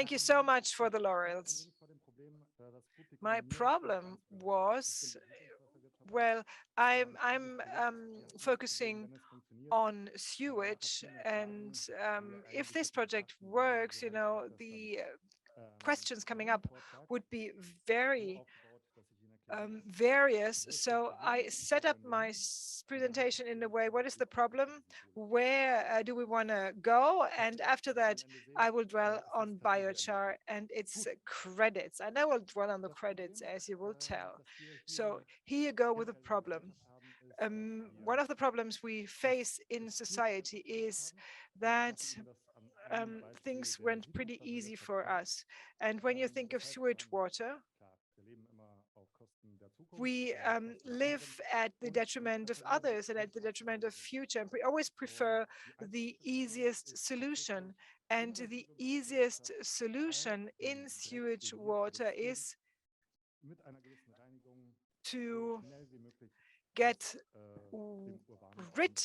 Thank you so much for the laurels. My problem was, well, I'm focusing on sewage, and if this project works, you know, the questions coming up would be very various. So I set up my presentation in a way, what is the problem? Where do we want to go? And after that, I will dwell on biochar and its credits. And I will dwell on the credits, as you will tell. So here you go with a problem. One of the problems we face in society is that things went pretty easy for us. And when you think of sewage water, we live at the detriment of others and at the detriment of future. And we always prefer the easiest solution. And the easiest solution in sewage water is to get rid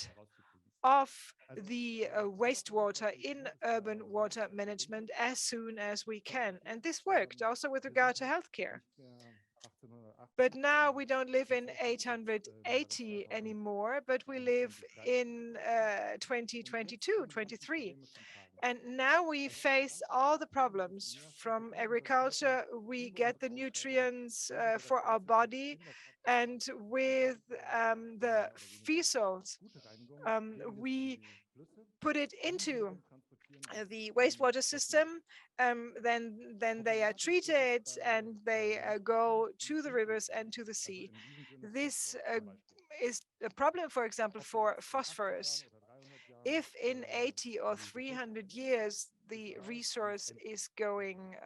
of the wastewater in urban water management as soon as we can. And this worked also with regard to healthcare. But now we don't live in 880 anymore, but we live in 2022, 23. And now we face all the problems from agriculture. We get the nutrients for our body, and with the feces, we put it into the wastewater system, then they are treated and they go to the rivers and to the sea. This is a problem, for example, for phosphorus. If in 80 or 300 years the resource is going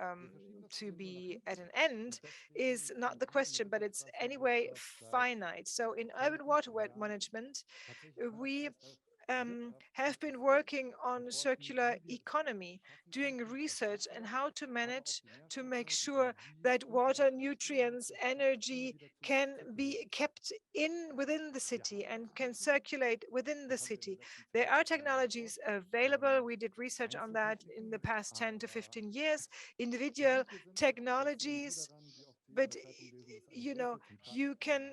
to be at an end is not the question, but it's anyway finite. So in urban water management, we have been working on circular economy, doing research on how to manage to make sure that water, nutrients, energy can be kept within the city and can circulate within the city. There are technologies available. We did research on that in the past 10 to 15 years, individual technologies. But you know, you can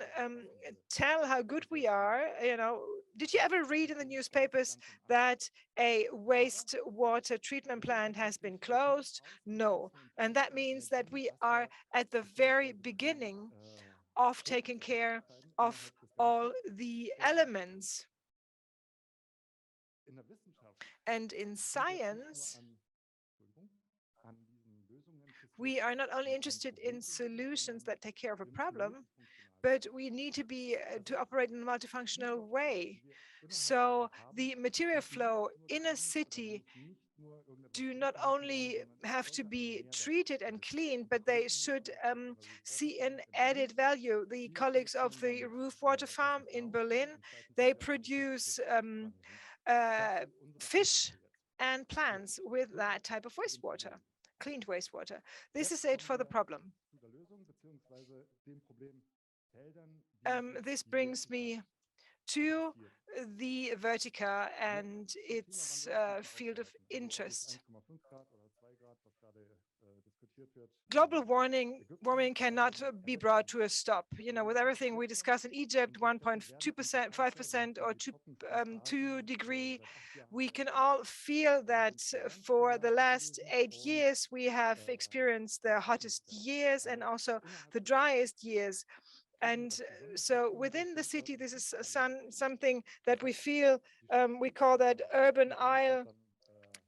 tell how good we are. You know, did you ever read in the newspapers that a wastewater treatment plant has been closed? No. And that means that we are at the very beginning of taking care of all the elements. And in science, we are not only interested in solutions that take care of a problem, but we need to be to operate in a multifunctional way. So the material flow in a city do not only have to be treated and cleaned, but they should see an added value. The colleagues of the Roof Water Farm in Berlin, they produce fish and plants with that type of wastewater, cleaned wastewater. This is it for the problem. This brings me to the VertiKKA and its field of interest. Global warming cannot be brought to a stop. You know, with everything we discuss in Egypt, 1.2%, 5%, or 2 degree, we can all feel that for the last 8 years, we have experienced the hottest years and also the driest years. And so within the city, this is something that we feel, we call that urban Isle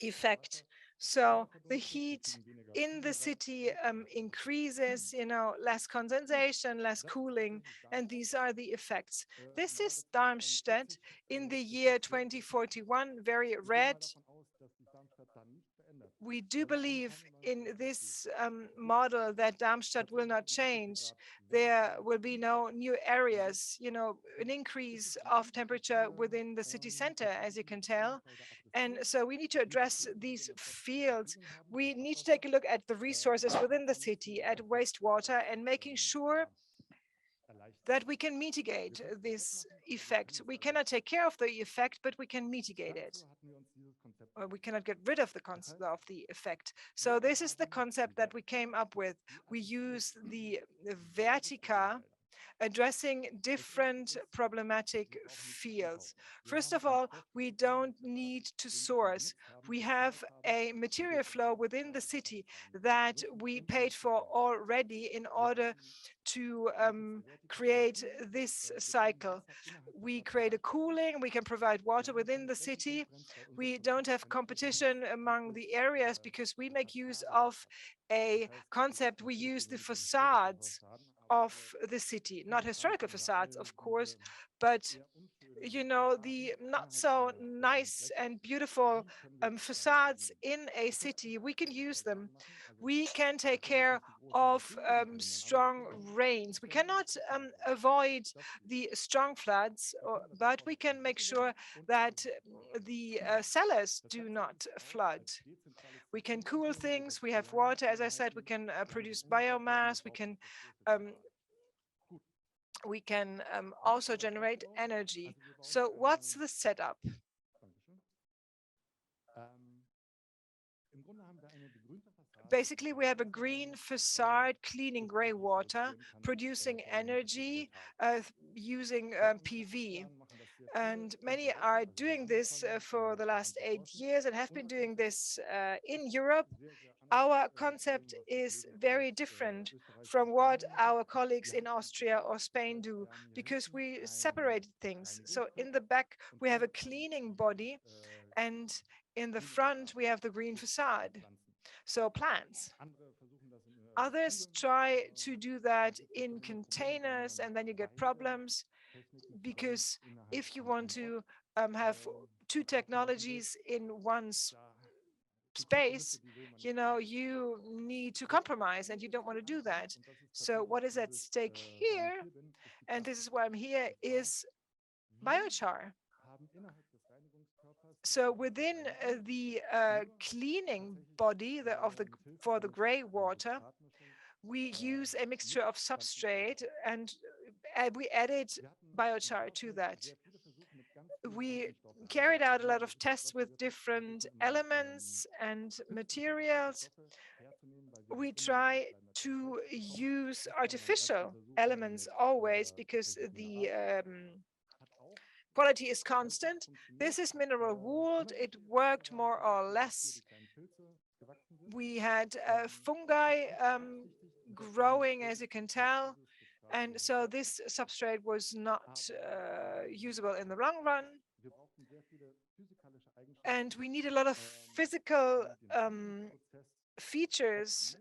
effect. So the heat in the city increases, you know, less condensation, less cooling, and these are the effects. This is Darmstadt in the year 2041, very red. We do believe in this model that Darmstadt will not change. There will be no new areas, you know, an increase of temperature within the city center, as you can tell. And so we need to address these fields. We need to take a look at the resources within the city, at wastewater, and making sure that we can mitigate this effect. We cannot take care of the effect, but we can mitigate it. Or we cannot get rid of the concept of the effect. So this is the concept that we came up with. We use the VertiKKA, addressing different problematic fields. First of all, we don't need to source. We have a material flow within the city that we paid for already in order to create this cycle. We create a cooling, we can provide water within the city. We don't have competition among the areas because we make use of a concept. We use the facades of the city, not historical facades, of course, but the not so nice and beautiful facades in a city. We can use them. We can take care of strong rains. We cannot avoid the strong floods, but we can make sure that the cellars do not flood. We can cool things. We have water, as I said. We can produce biomass. We can also generate energy. So what's the setup? Basically, we have a green facade cleaning gray water, producing energy using PV. And many are doing this for the last 8 years and have been doing this in Europe. Our concept is very different from what our colleagues in Austria or Spain do, because we separated things. So in the back, we have a cleaning body, and in the front, we have the green facade. So plants. Others try to do that in containers, and then you get problems, because if you want to have two technologies in one space, you need to compromise, and you don't want to do that. So what is at stake here, and this is why I'm here, is biochar. So within the cleaning body for the gray water, we use a mixture of substrate, and we added biochar to that. We carried out a lot of tests with different elements and materials. We try to use artificial elements always, because the quality is constant. This is mineral wool. It worked more or less. We had fungi growing, as you can tell. And so this substrate was not usable in the long run. And we need a lot of physical features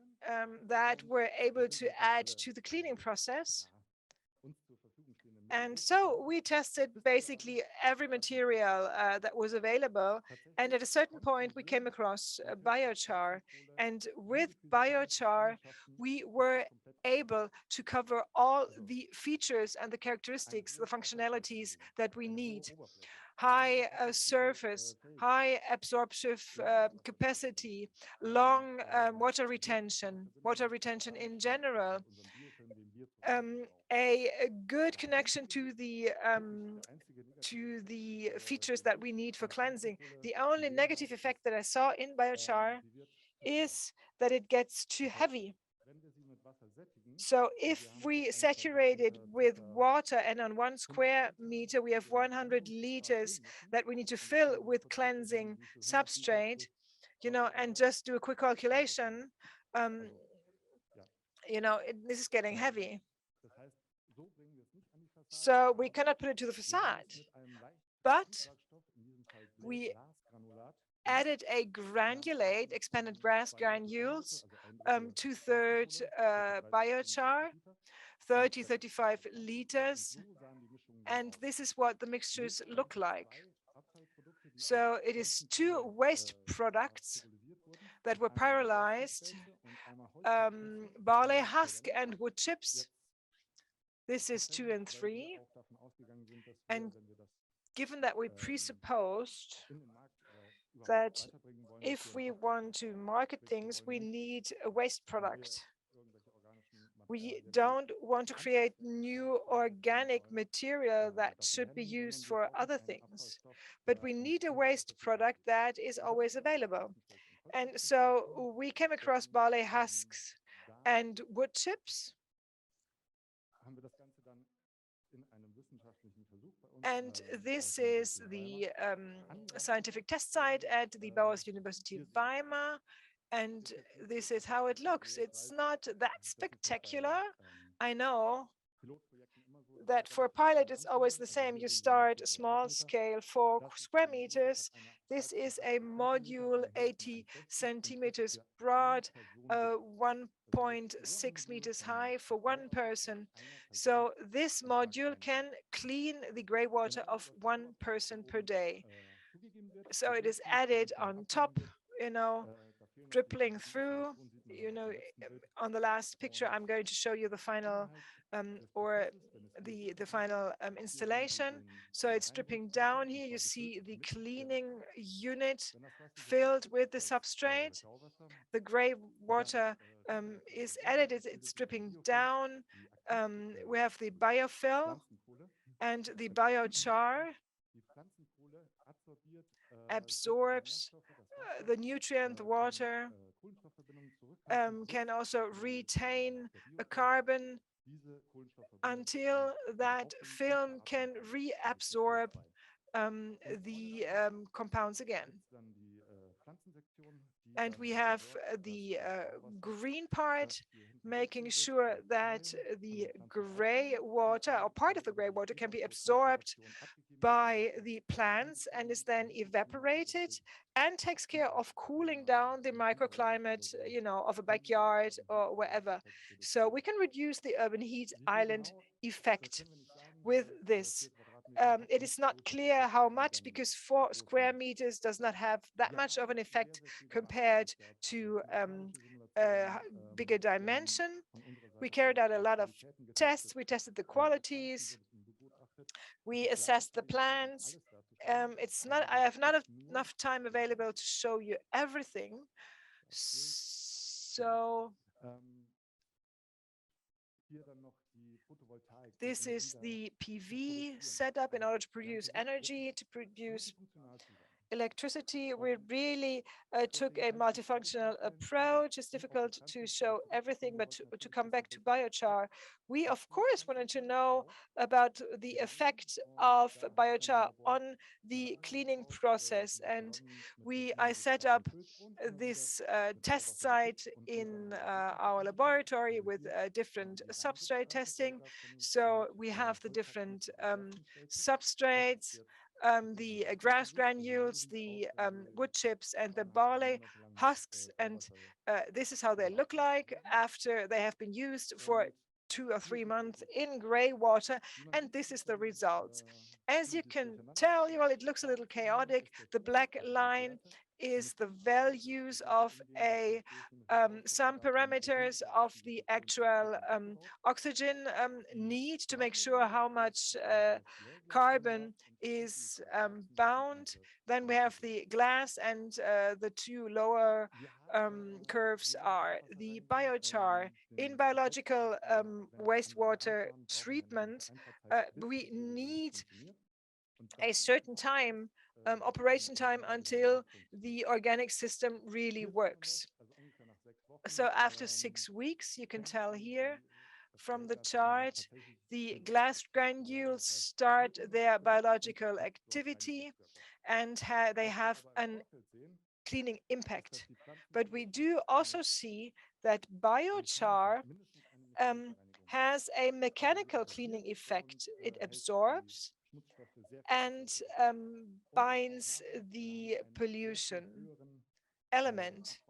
that were able to add to the cleaning process. And so we tested basically every material that was available. And at a certain point, we came across biochar. And with biochar, we were able to cover all the features and the characteristics, the functionalities that we need. High surface, high absorptive capacity, long water retention in general, a good connection to the features that we need for cleansing. The only negative effect that I saw in biochar is that it gets too heavy. So if we saturate it with water, and on 1 square meter we have 100 liters that we need to fill with cleansing substrate, and just do a quick calculation, this is getting heavy. So we cannot put it to the facade, but we added a granulate, expanded grass granules, 2/3 biochar, 30-35 liters. And this is what the mixtures look like. So it is 2 waste products that were pyrolyzed, barley husk and wood chips. This is 2 and 3. And given that we presupposed that if we want to market things, we need a waste product. We don't want to create new organic material that should be used for other things, but we need a waste product that is always available. And so we came across barley husks and wood chips. And this is the scientific test site at the Bauhaus-University Weimar. And this is how it looks. It's not that spectacular. I know that for a pilot, it's always the same. You start a small scale, 4 square meters. This is a module 80 centimeters broad, 1.6 meters high for one person. So this module can clean the gray water of one person per day. So it is added on top, dripping through. On the last picture, I'm going to show you the final or the final installation. So it's dripping down here. You see the cleaning unit filled with the substrate. The gray water is added. It's dripping down. We have the biofill and the biochar absorbs the nutrient, the water, can also retain a carbon until that film can reabsorb the compounds again. And we have the green part, making sure that the gray water or part of the gray water can be absorbed by the plants and is then evaporated and takes care of cooling down the microclimate, of a backyard or wherever. So we can reduce the urban heat island effect with this. It is not clear how much, because 4 square meters does not have that much of an effect compared to bigger dimension. We carried out a lot of tests. We tested the qualities. We assessed the plans. I have not enough time available to show you everything. So this is the PV setup in order to produce energy, to produce electricity. We really took a multifunctional approach. It's difficult to show everything, but to come back to biochar, we of course wanted to know about the effect of biochar on the cleaning process. And I set up this test site in our laboratory with different substrate testing. So we have the different substrates, the grass granules, the wood chips, and the barley husks. And this is how they look like after they have been used for 2 or 3 months in gray water. And this is the result. As you can tell, well, it looks a little chaotic. The black line is the values of some parameters of the actual oxygen need to make sure how much carbon is bound. Then we have the glass, and the 2 lower curves are the biochar. In biological wastewater treatment, we need a certain time, operation time, until the organic system really works. So after 6 weeks, you can tell here from the chart, the glass granules start their biological activity, and they have an cleaning impact. But we do also see that biochar has a mechanical cleaning effect. It absorbs and binds the pollution element.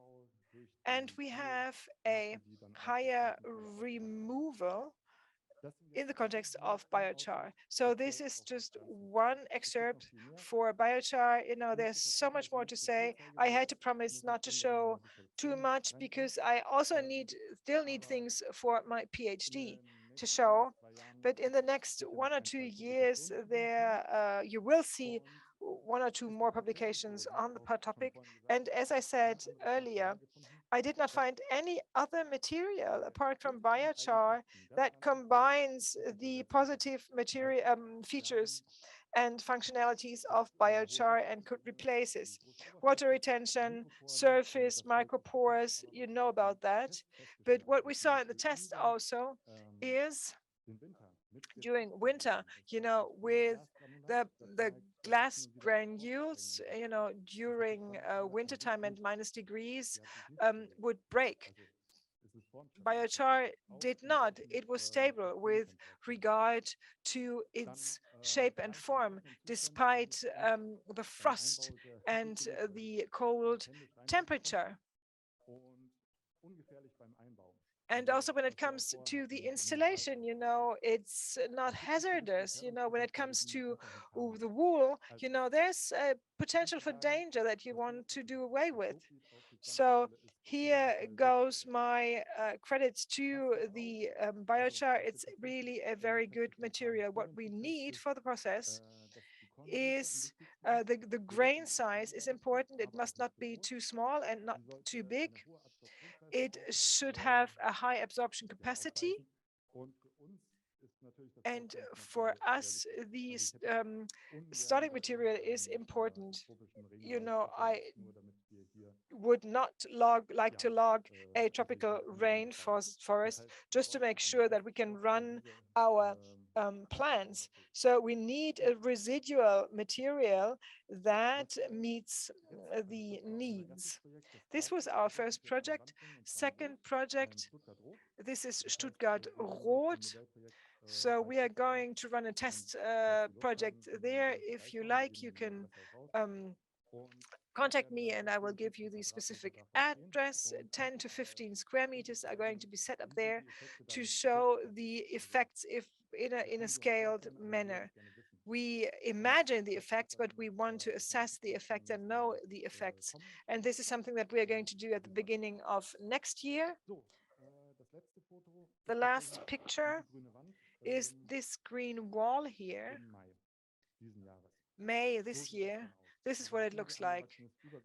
And we have a higher removal in the context of biochar. So this is just one excerpt for biochar. There's so much more to say. I had to promise not to show too much because I also still need things for my PhD to show. But in the next 1 or 2 years, you will see 1 or 2 more publications on the topic. And as I said earlier, I did not find any other material apart from biochar that combines the positive material features and functionalities of biochar and could replace it. Water retention, surface, micropores, you know about that. But what we saw in the test also is during winter, with the glass granules, during winter time and -degrees, would break. Biochar did not. It was stable with regard to its shape and form, despite the frost and the cold temperature. And also when it comes to the installation, it's not hazardous. When it comes to the wool, there's a potential for danger that you want to do away with. So here goes my credits to the biochar. It's really a very good material. What we need for the process is the grain size is important. It must not be too small and not too big. It should have a high absorption capacity. And for us, the starting material is important. I would not like to log a tropical rainforest just to make sure that we can run our plants. So we need a residual material that meets the needs. This was our first project. Second project, this is Stuttgart Rot. So we are going to run a test project there. If you like, you can contact me and I will give you the specific address. 10 to 15 square meters are going to be set up there to show the effects if in a scaled manner. We imagine the effects, but we want to assess the effects and know the effects. And this is something that we are going to do at the beginning of next year. The last picture is this green wall here. May this year. This is what it looks like.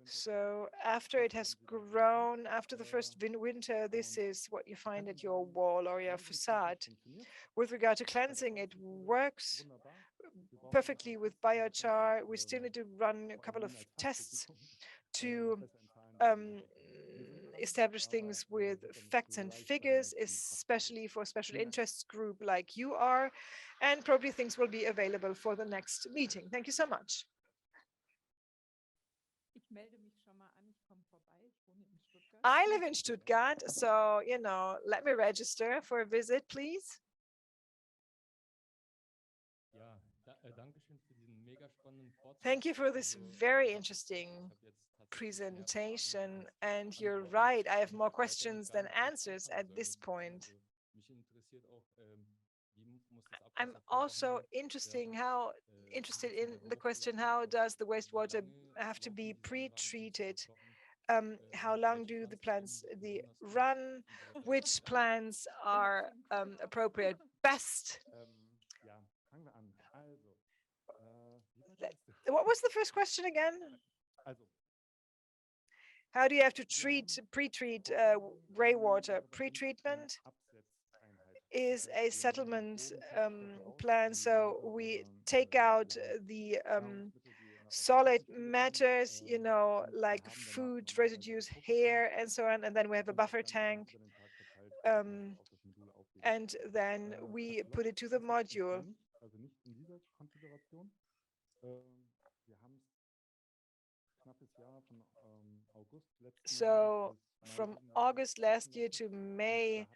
So after it has grown, after the first winter, this is what you find at your wall or your facade. With regard to cleansing, it works perfectly with biochar. We still need to run a couple of tests to establish things with facts and figures, especially for special interests group like you are, and probably things will be available for the next meeting. Thank you so much. I live in Stuttgart, so, let me register for a visit, please. Thank you for this very interesting presentation. And you're right, I have more questions than answers at this point. I'm also interested in the question, how does the wastewater have to be pre-treated? How long do the plants run? Which plants are appropriate best? What was the first question again? How do you have to pre-treat greywater? Pre-treatment is a settlement plan. So we take out the solid matters, like food residues, hair, and so on. And then we have a buffer tank. And then we put it to the module. So from August last year to May,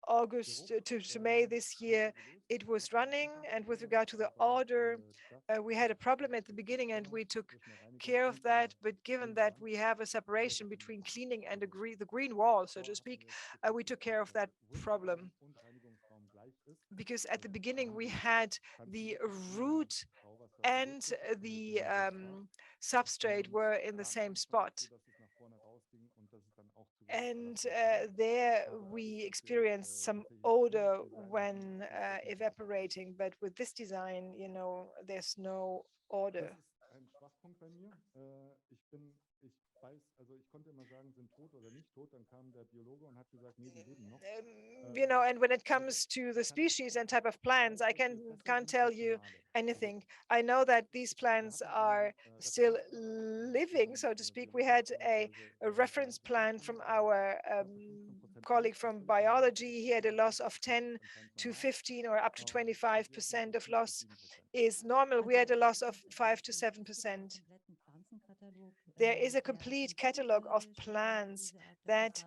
August to May this year, it was running. And with regard to the order, we had a problem at the beginning and we took care of that. But given that we have a separation between cleaning and the green wall, so to speak, we took care of that problem. Because at the beginning we had the root and the substrate were in the same spot. And there we experienced some odor when evaporating, but with this design, there's no odor. You know, and when it comes to the species and type of plants, can't tell you anything. I know that these plants are still living, so to speak. We had a reference plant from our colleague from biology. He had a loss of 10 to 15 or up to 25% of loss is normal. We had a loss of 5 to 7%. There is a complete catalog of plants that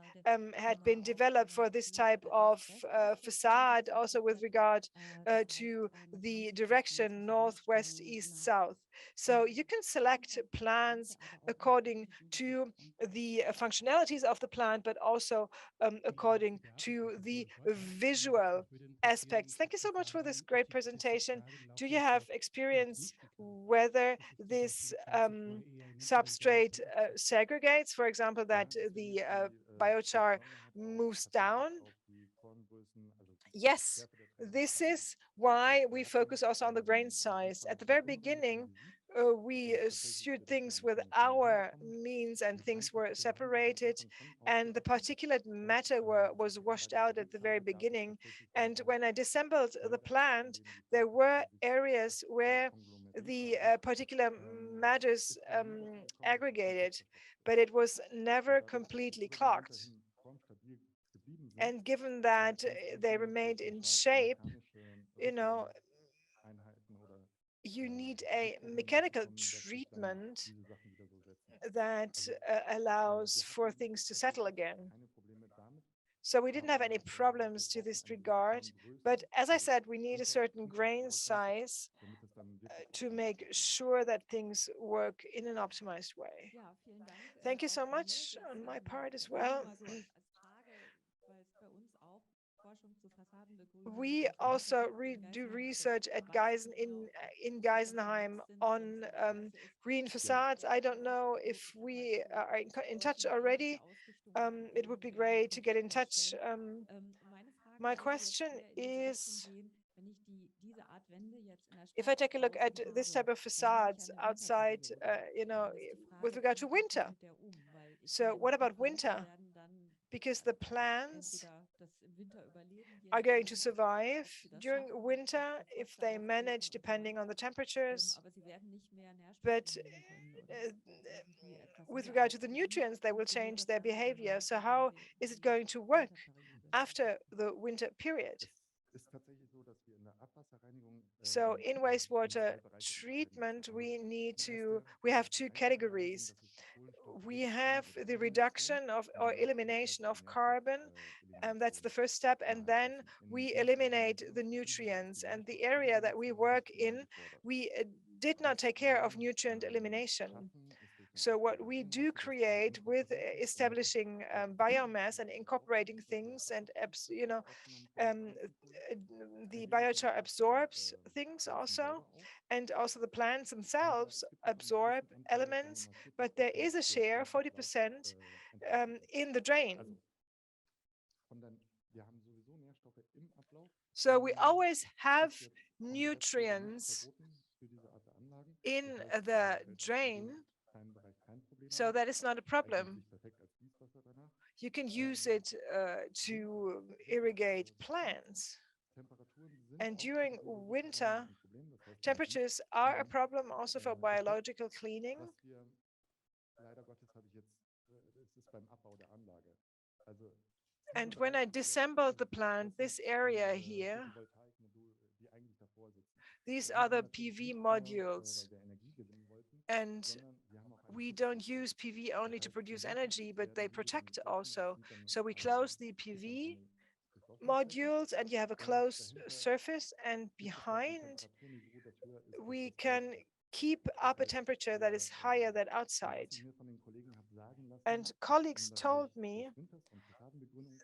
had been developed for this type of facade, also with regard to the direction northwest, east, south. So you can select plants according to the functionalities of the plant, but also according to the visual aspects. Thank you so much for this great presentation. Do you have experience whether this substrate segregates, for example, that the biochar moves down? Yes, this is why we focus also on the grain size. At the very beginning, we shoot things with our means and things were separated, and the particulate matter was washed out at the very beginning. And when I disassembled the plant, there were areas where the particular matters aggregated, but it was never completely clogged. And given that they remained in shape, you know, you need a mechanical treatment that allows for things to settle again. So we didn't have any problems to this regard. But as I said, we need a certain grain size to make sure that things work in an optimized way. Thank you so much on my part as well. We also do research at in Geisenheim on green facades. I don't know if we are in touch already. It would be great to get in touch. My question is, if I take a look at this type of facades outside, you know, with regard to winter. So what about winter? Because the plants are going to survive during winter if they manage, depending on the temperatures. But with regard to the nutrients, they will change their behavior. So how is it going to work after the winter period? So in wastewater treatment, we have two categories. We have the reduction of or elimination of carbon, and that's the first step. And then we eliminate the nutrients. And the area that we work in, we did not take care of nutrient elimination. So what we do create with establishing biomass and incorporating things, and you know, the biochar absorbs things also, and also the plants themselves absorb elements, but there is a share, 40%, in the drain. So we always have nutrients in the drain, so that is not a problem. You can use it to irrigate plants. And during winter, temperatures are a problem also for biological cleaning. And when I disassembled the plant, this area here, these are the PV modules. And we don't use PV only to produce energy, but they protect also. So we close the PV modules and you have a closed surface, and behind we can keep up a temperature that is higher than outside. And colleagues told me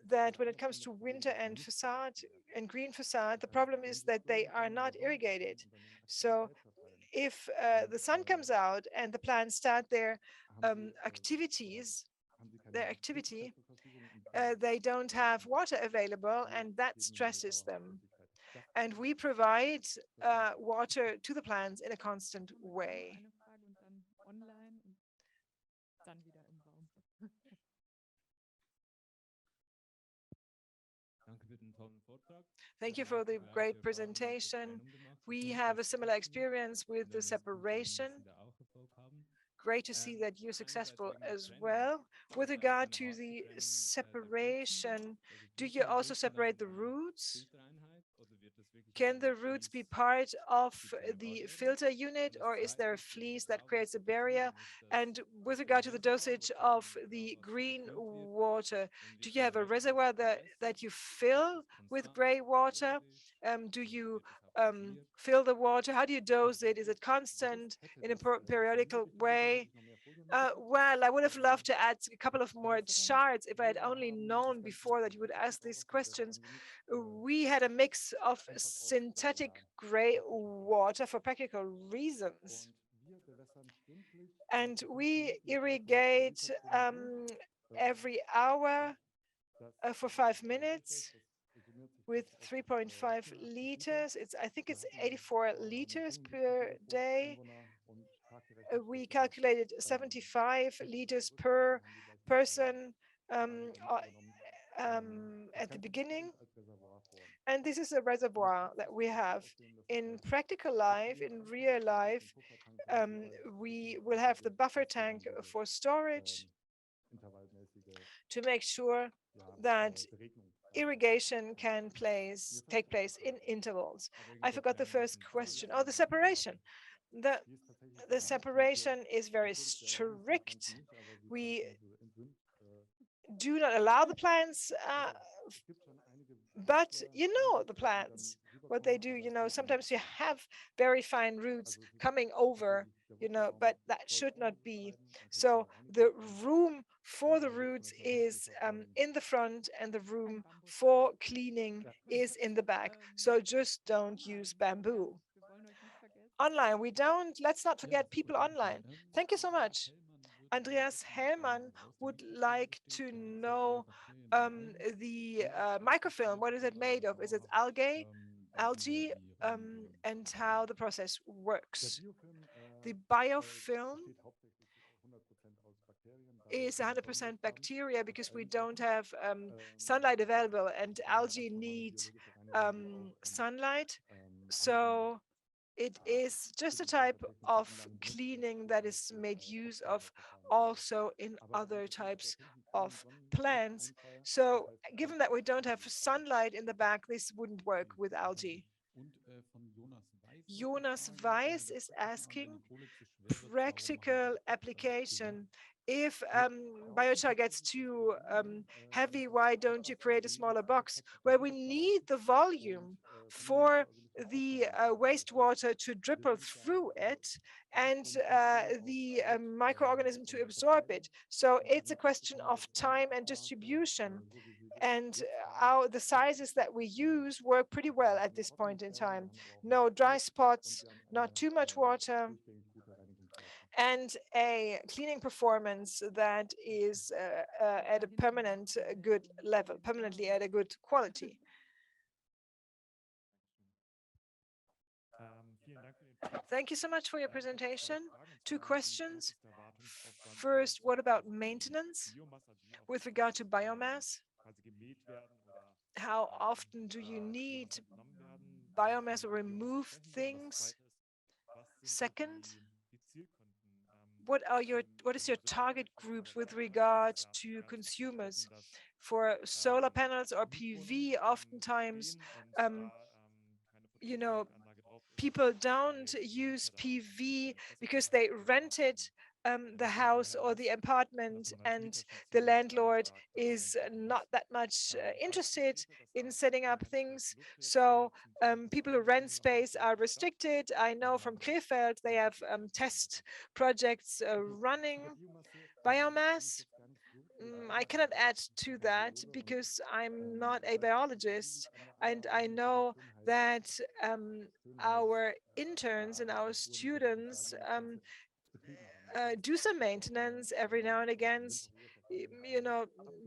that when it comes to winter and facade and green facade, the problem is that they are not irrigated. So if the sun comes out and the plants start their activity, they don't have water available, and that stresses them. And we provide water to the plants in a constant way. Thank you for the great presentation. We have a similar experience with the separation. Great to see that you're successful as well. With regard to the separation, do you also separate the roots? Can the roots be part of the filter unit, or is there a fleece that creates a barrier? And with regard to the dosage of the green water, do you have a reservoir that you fill with gray water? Do you fill the water? How do you dose it? Is it constant in a periodical way? Well, I would have loved to add a couple of more charts if I had only known before that you would ask these questions. We had a mix of synthetic gray water for practical reasons. And we irrigate every hour for 5 minutes with 3.5 liters. I think it's 84 liters per day. We calculated 75 liters per person at the beginning. And this is a reservoir that we have. In practical life, in real life, we will have the buffer tank for storage to make sure that irrigation can take place in intervals. I forgot the first question. Oh, the separation. The separation is very strict. We do not allow the plants, but you know the plants, what they do, sometimes you have very fine roots coming over, but that should not be. So the room for the roots is in the front, and the room for cleaning is in the back. So just don't use bamboo. Online, let's not forget people online. Thank you so much. Andreas Hellmann would like to know the microfilm. What is it made of? Is it algae, and how the process works? The biofilm is 100% bacteria because we don't have sunlight available, and algae need sunlight. So it is just a type of cleaning that is made use of also in other types of plants. So given that we don't have sunlight in the back, this wouldn't work with algae. Jonas Weiss is asking practical application. If biochar gets too heavy, why don't you create a smaller box? Well, we need the volume for the wastewater to dribble through it, and the microorganism to absorb it. So it's a question of time and distribution. And the sizes that we use work pretty well at this point in time. No dry spots, not too much water, and a cleaning performance that is at a good level, permanently at a good quality. Thank you so much for your presentation. 2 questions. First, what about maintenance with regard to biomass? How often do you need biomass or remove things? Second, what is your target groups with regard to consumers? For solar panels or PV, oftentimes, people don't use PV because they rented the house or the apartment, and the landlord is not that much interested in setting up things. So people who rent space are restricted. I know from Krefeld they have test projects running. Biomass, I cannot add to that because I'm not a biologist, and I know that our interns and our students do some maintenance every now and again,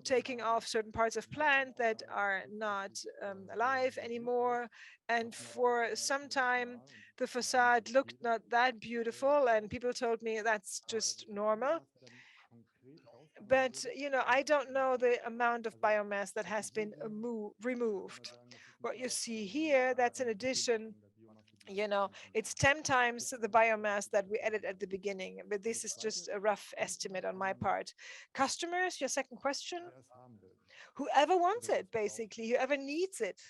taking off certain parts of plant that are not alive anymore. And for some time, the facade looked not that beautiful, and people told me that's just normal. But, I don't know the amount of biomass that has been removed. What you see here, that's in addition, it's 10 times the biomass that we added at the beginning, but this is just a rough estimate on my part. Customers, your second question? Whoever wants it, basically, whoever needs it.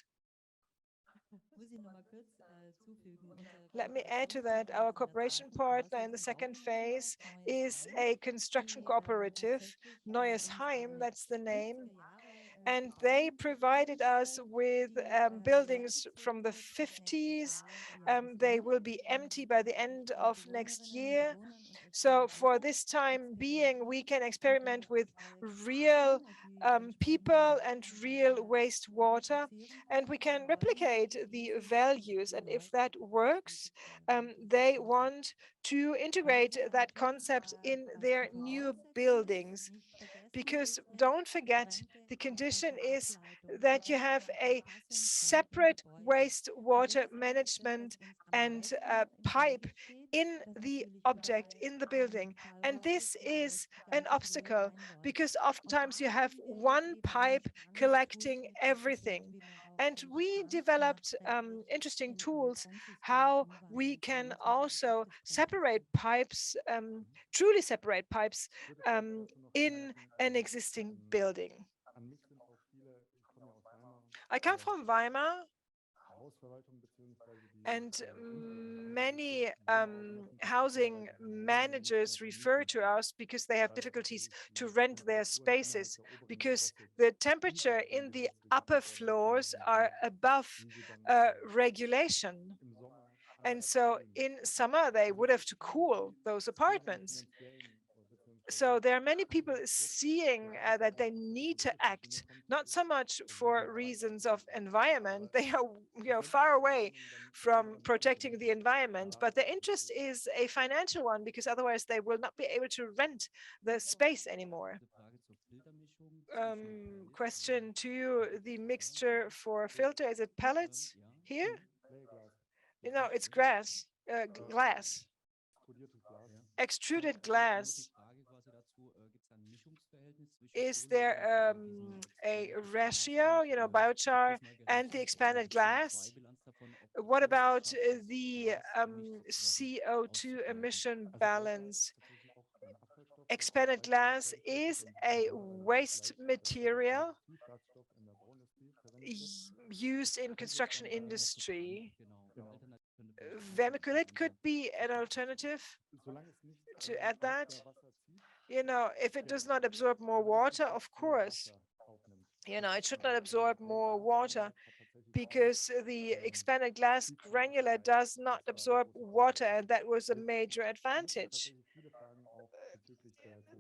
Let me add to that, our cooperation partner in the second phase is a construction cooperative, Neues Heim, that's the name. And they provided us with buildings from the 50s. They will be empty by the end of next year. So for this time being, we can experiment with real people and real wastewater, and we can replicate the values. And if that works, they want to integrate that concept in their new buildings. Because don't forget, the condition is that you have a separate wastewater management and pipe in the object, in the building. And this is an obstacle because oftentimes you have one pipe collecting everything. And we developed interesting tools how we can also separate pipes, truly separate pipes in an existing building. I come from Weimar, and many housing managers refer to us because they have difficulties to rent their spaces because the temperature in the upper floors are above regulation. And so in summer, they would have to cool those apartments. So there are many people seeing that they need to act, not so much for reasons of environment. They are far away from protecting the environment, but their interest is a financial one because otherwise they will not be able to rent the space anymore. Question 2, the mixture for filter, is it pellets here? It's glass. Extruded glass. Is there a ratio, biochar and the expanded glass? What about the CO2 emission balance? Expanded glass is a waste material used in construction industry. Vermiculite could be an alternative to add that. If it does not absorb more water, of course, it should not absorb more water because the expanded glass granular does not absorb water, and that was a major advantage.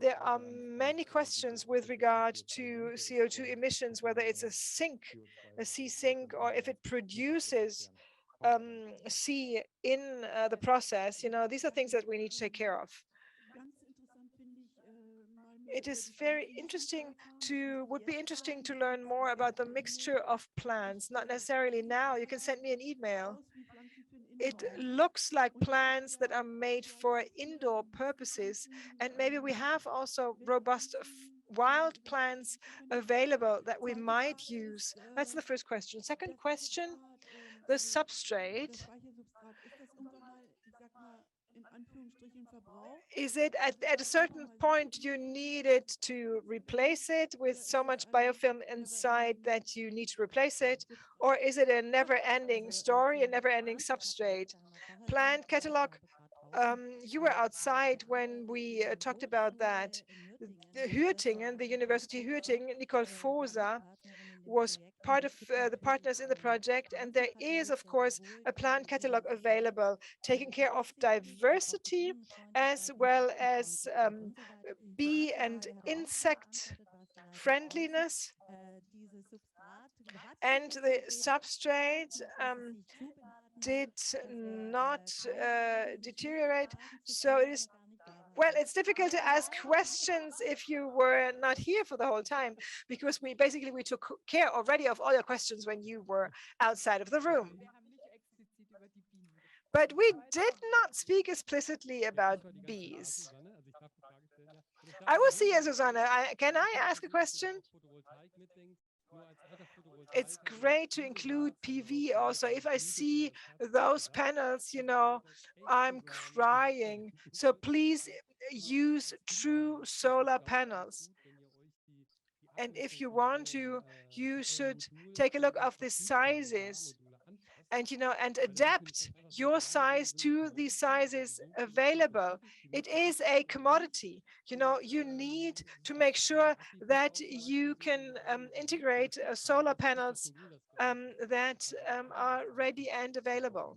There are many questions with regard to CO2 emissions, whether it's a sea sink, or if it produces sea in the process. These are things that we need to take care of. It is very interesting would be interesting to learn more about the mixture of plants, not necessarily now. You can send me an email. It looks like plants that are made for indoor purposes, and maybe we have also robust wild plants available that we might use. That's the first question. Second question, the substrate. Is it at a certain point you need it to replace it with so much biofilm inside that you need to replace it? Or is it a never-ending story, a never-ending substrate? Plant catalog, you were outside when we talked about that. The Hürtingen, the University Hürtingen, Nicole Fosa was part of the partners in the project, and there is, of course, a plant catalog available, taking care of diversity as well as bee and insect friendliness. And the substrate did not deteriorate, so it is well, it's difficult to ask questions if you were not here for the whole time, because we took care already of all your questions when you were outside of the room. But we did not speak explicitly about bees. I will see you, Susanne. Can I ask a question? It's great to include PV also. If I see those panels, I'm crying. So please use true solar panels. And if you want to, you should take a look of the sizes and adapt your size to the sizes available. It is a commodity. You need to make sure that you can integrate solar panels that are ready and available.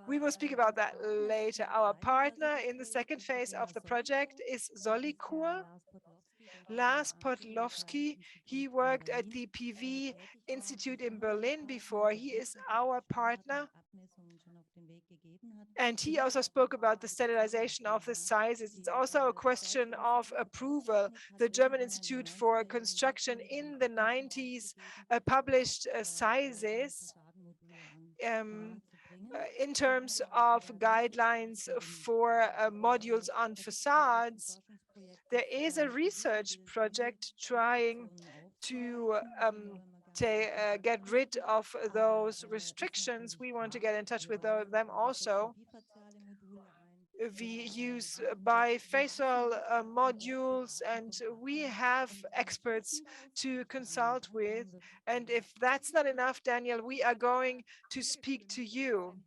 We will speak about that later. Our partner in the second phase of the project is Solikur. Lars Podlowski, he worked at the PV Institute in Berlin before. He is our partner. And he also spoke about the standardization of the sizes. It's also a question of approval. The German Institute for Construction in the 90s published sizes in terms of guidelines for modules on facades. There is a research project trying to get rid of those restrictions. We want to get in touch with them also. We use bifacial modules, and we have experts to consult with. And if that's not enough, Daniel, we are going to speak to you.